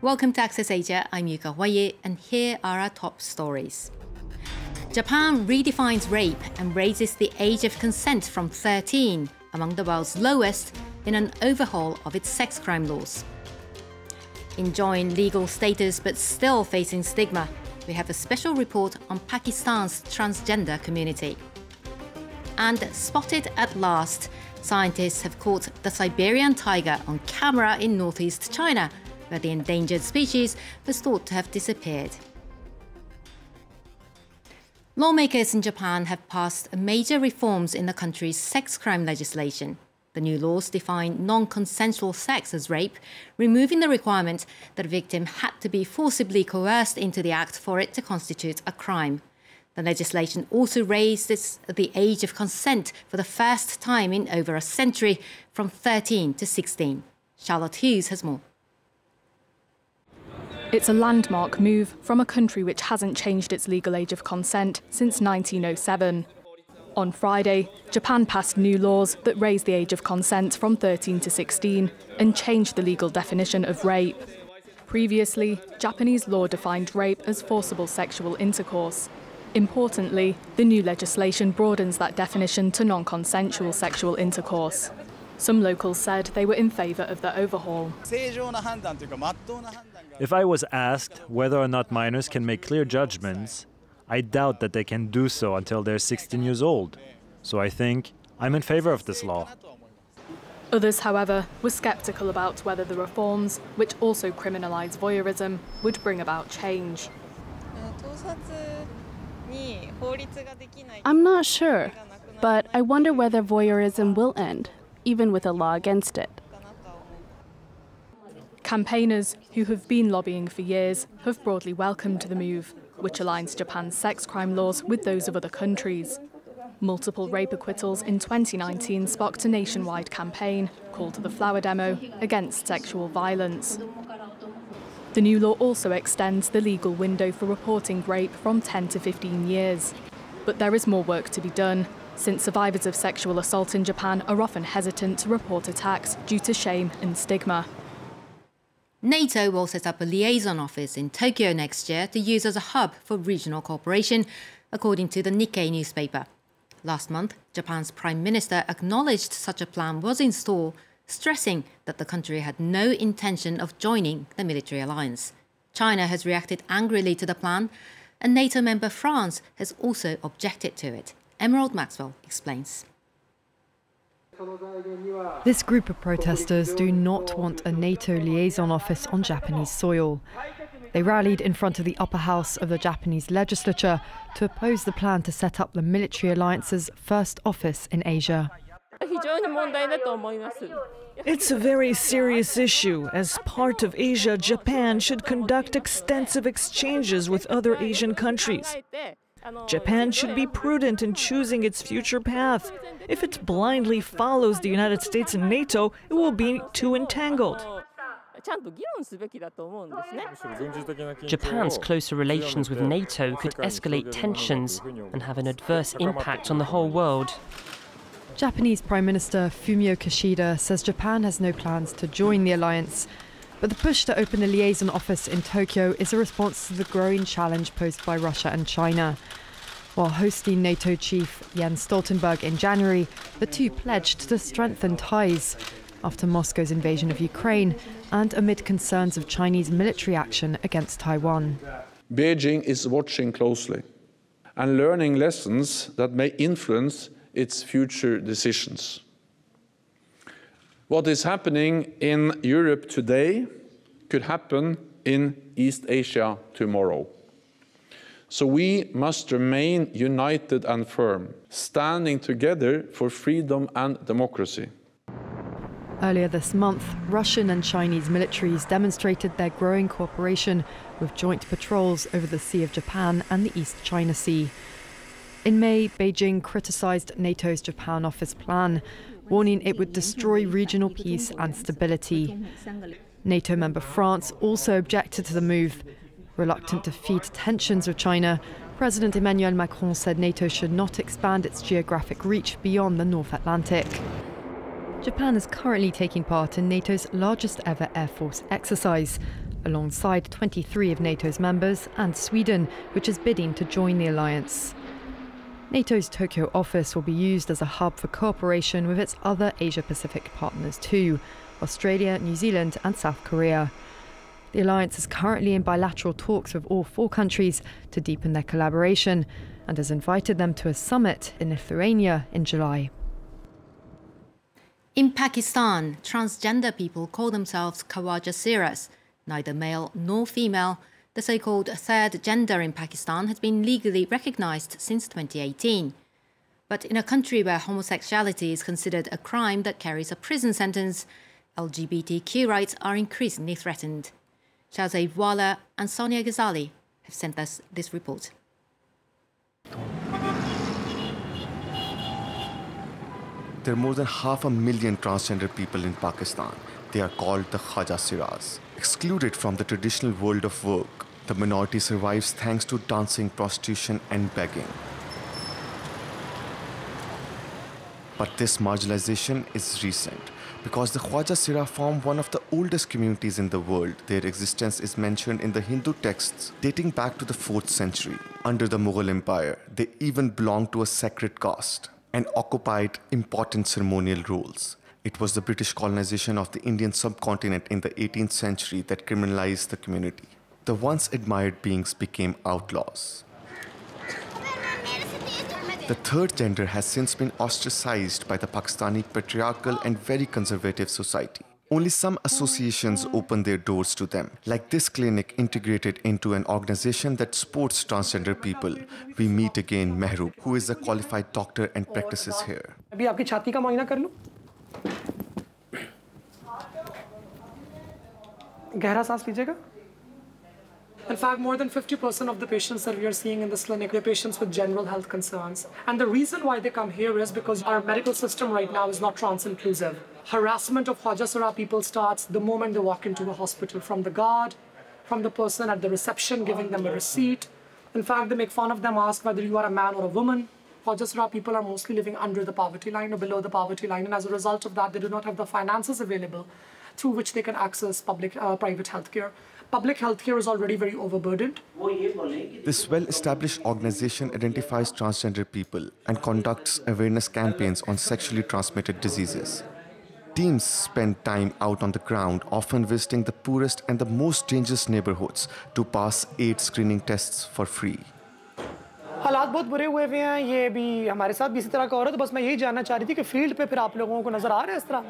Welcome to Access Asia, I'm Yuka Hwaye, and here are our top stories. Japan redefines rape and raises the age of consent from 13, among the world's lowest, in an overhaul of its sex crime laws. Enjoying legal status but still facing stigma, we have a special report on Pakistan's transgender community. And spotted at last, scientists have caught the Siberian tiger on camera in northeast China, where the endangered species was thought to have disappeared. Lawmakers in Japan have passed major reforms in the country's sex crime legislation. The new laws define non-consensual sex as rape, removing the requirement that a victim had to be forcibly coerced into the act for it to constitute a crime. The legislation also raises the age of consent for the first time in over a century, from 13 to 16. Charlotte Hughes has more. It's a landmark move from a country which hasn't changed its legal age of consent since 1907. On Friday, Japan passed new laws that raised the age of consent from 13 to 16 and changed the legal definition of rape. Previously, Japanese law defined rape as forcible sexual intercourse. Importantly, the new legislation broadens that definition to non-consensual sexual intercourse. Some locals said they were in favour of the overhaul. If I was asked whether or not minors can make clear judgments, I doubt that they can do so until they're 16 years old. So I think I'm in favour of this law. Others, however, were sceptical about whether the reforms, which also criminalise voyeurism, would bring about change. I'm not sure, but I wonder whether voyeurism will end, even with a law against it. Campaigners, who have been lobbying for years, have broadly welcomed the move, which aligns Japan's sex crime laws with those of other countries. Multiple rape acquittals in 2019 sparked a nationwide campaign called the Flower Demo against sexual violence. The new law also extends the legal window for reporting rape from 10 to 15 years. But there is more work to be done, since survivors of sexual assault in Japan are often hesitant to report attacks due to shame and stigma. NATO will set up a liaison office in Tokyo next year to use as a hub for regional cooperation, according to the Nikkei newspaper. Last month, Japan's Prime Minister acknowledged such a plan was in store, stressing that the country had no intention of joining the military alliance. China has reacted angrily to the plan, and NATO member France has also objected to it. Emerald Maxwell explains. This group of protesters do not want a NATO liaison office on Japanese soil. They rallied in front of the upper house of the Japanese legislature to oppose the plan to set up the military alliance's first office in Asia. It's a very serious issue. As part of Asia, Japan should conduct extensive exchanges with other Asian countries. Japan should be prudent in choosing its future path. If it blindly follows the United States and NATO, it will be too entangled. Japan's closer relations with NATO could escalate tensions and have an adverse impact on the whole world. Japanese Prime Minister Fumio Kishida says Japan has no plans to join the alliance. But the push to open the liaison office in Tokyo is a response to the growing challenge posed by Russia and China. While hosting NATO chief Jens Stoltenberg in January, the two pledged to strengthen ties after Moscow's invasion of Ukraine and amid concerns of Chinese military action against Taiwan. Beijing is watching closely and learning lessons that may influence its future decisions. What is happening in Europe today could happen in East Asia tomorrow. So we must remain united and firm, standing together for freedom and democracy. Earlier this month, Russian and Chinese militaries demonstrated their growing cooperation with joint patrols over the Sea of Japan and the East China Sea. In May, Beijing criticised NATO's Japan office plan, warning it would destroy regional peace and stability. NATO member France also objected to the move. Reluctant to feed tensions with China, President Emmanuel Macron said NATO should not expand its geographic reach beyond the North Atlantic. Japan is currently taking part in NATO's largest ever Air Force exercise. alongside 23 of NATO's members and Sweden, which is bidding to join the alliance. NATO's Tokyo office will be used as a hub for cooperation with its other Asia-Pacific partners too, Australia, New Zealand and South Korea. The alliance is currently in bilateral talks with all 4 countries to deepen their collaboration and has invited them to a summit in Lithuania in July. In Pakistan, transgender people call themselves Khawaja, neither male nor female. The so-called third gender in Pakistan has been legally recognised since 2018. But in a country where homosexuality is considered a crime that carries a prison sentence, LGBTQ rights are increasingly threatened. Shahzaid Wala and Sonia Ghazali have sent us this report. There are more than 500,000 transgender people in Pakistan. They are called the Khawaja. Excluded from the traditional world of work, the minority survives thanks to dancing, prostitution and begging. But this marginalization is recent. Because the Khawaja form one of the oldest communities in the world, their existence is mentioned in the Hindu texts dating back to the 4th century. Under the Mughal Empire, they even belonged to a sacred caste and occupied important ceremonial roles. It was the British colonization of the Indian subcontinent in the 18th century that criminalized the community. The once admired beings became outlaws. The third gender has since been ostracized by the Pakistani patriarchal and very conservative society. Only some associations open their doors to them, like this clinic integrated into an organization that supports transgender people. We meet again Mehroob, who is a qualified doctor and practices here. In fact, more than 50% of the patients that we are seeing in this clinic are patients with general health concerns. And the reason why they come here is because our medical system right now is not trans-inclusive. Harassment of Khawaja people starts the moment they walk into a hospital, from the guard, from the person at the reception giving them a receipt. In fact, they make fun of them, ask whether you are a man or a woman. Khawaja people are mostly living under the poverty line or below the poverty line, and as a result of that, they do not have the finances available through which they can access private healthcare. Public healthcare is already very overburdened. This well-established organization identifies transgender people and conducts awareness campaigns on sexually transmitted diseases. Teams spend time out on the ground, often visiting the poorest and the most dangerous neighborhoods to pass AIDS screening tests for free. हालात बहुत बुरे हुए हैं, ये भी हमारे साथ भी इसी तरह का हो रहा है, तो बस मैं यही जानना चाह रही थी कि फील्ड पे फिर आप लोगों को नजर आ रहा है इस तरह?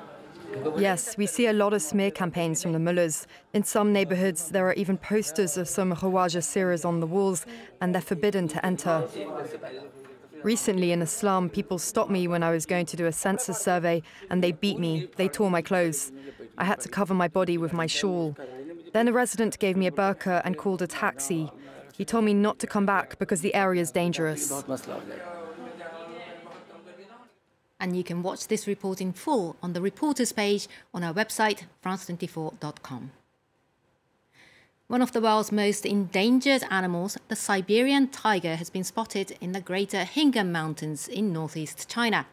Yes, we see a lot of smear campaigns from the mullahs. In some neighbourhoods, there are even posters of some Khawaja on the walls, and they're forbidden to enter. Recently in a slum, people stopped me when I was going to do a census survey, and they beat me. They tore my clothes. I had to cover my body with my shawl. Then a resident gave me a burqa and called a taxi. He told me not to come back because the area is dangerous. And you can watch this report in full on the reporters page on our website, france24.com. One of the world's most endangered animals, the Siberian tiger, has been spotted in the greater Hingan Mountains in northeast China.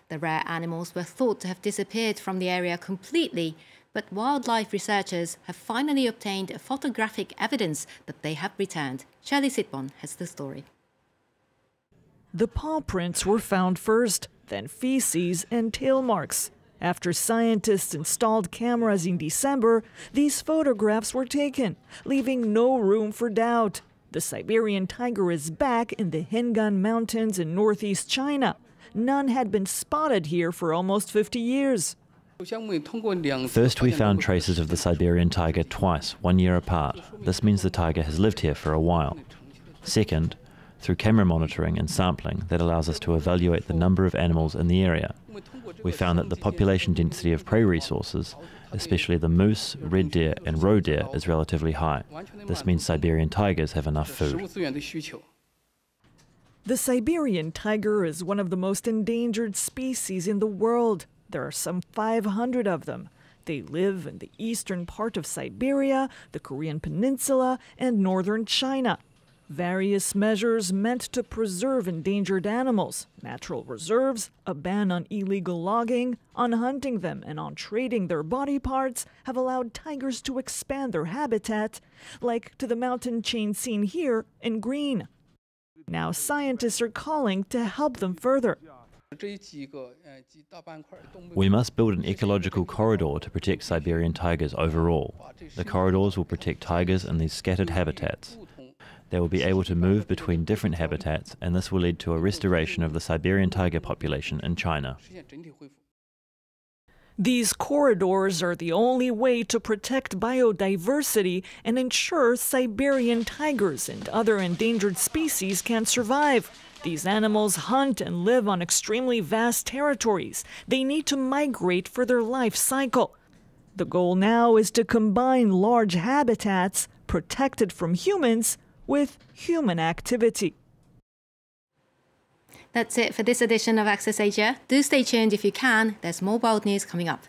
The rare animals were thought to have disappeared from the area completely, but wildlife researchers have finally obtained photographic evidence that they have returned. Shirley Sitbon has the story. The paw prints were found first, then feces and tail marks. After scientists installed cameras in December, these photographs were taken, leaving no room for doubt. The Siberian tiger is back in the Hingan Mountains in northeast China. None had been spotted here for almost 50 years. First, we found traces of the Siberian tiger twice, 1 year apart. This means the tiger has lived here for a while. Second, through camera monitoring and sampling, that allows us to evaluate the number of animals in the area. We found that the population density of prey resources, especially the moose, red deer and roe deer, is relatively high. This means Siberian tigers have enough food. The Siberian tiger is one of the most endangered species in the world. There are some 500 of them. They live in the eastern part of Siberia, the Korean peninsula, and northern China. Various measures meant to preserve endangered animals, natural reserves, a ban on illegal logging, on hunting them, and on trading their body parts have allowed tigers to expand their habitat, like to the mountain chain seen here in green. Now scientists are calling to help them further. We must build an ecological corridor to protect Siberian tigers overall. The corridors will protect tigers in these scattered habitats. They will be able to move between different habitats, and this will lead to a restoration of the Siberian tiger population in China. These corridors are the only way to protect biodiversity and ensure Siberian tigers and other endangered species can survive. These animals hunt and live on extremely vast territories. They need to migrate for their life cycle. The goal now is to combine large habitats protected from humans with human activity. That's it for this edition of Access Asia. Do stay tuned if you can. There's more world news coming up.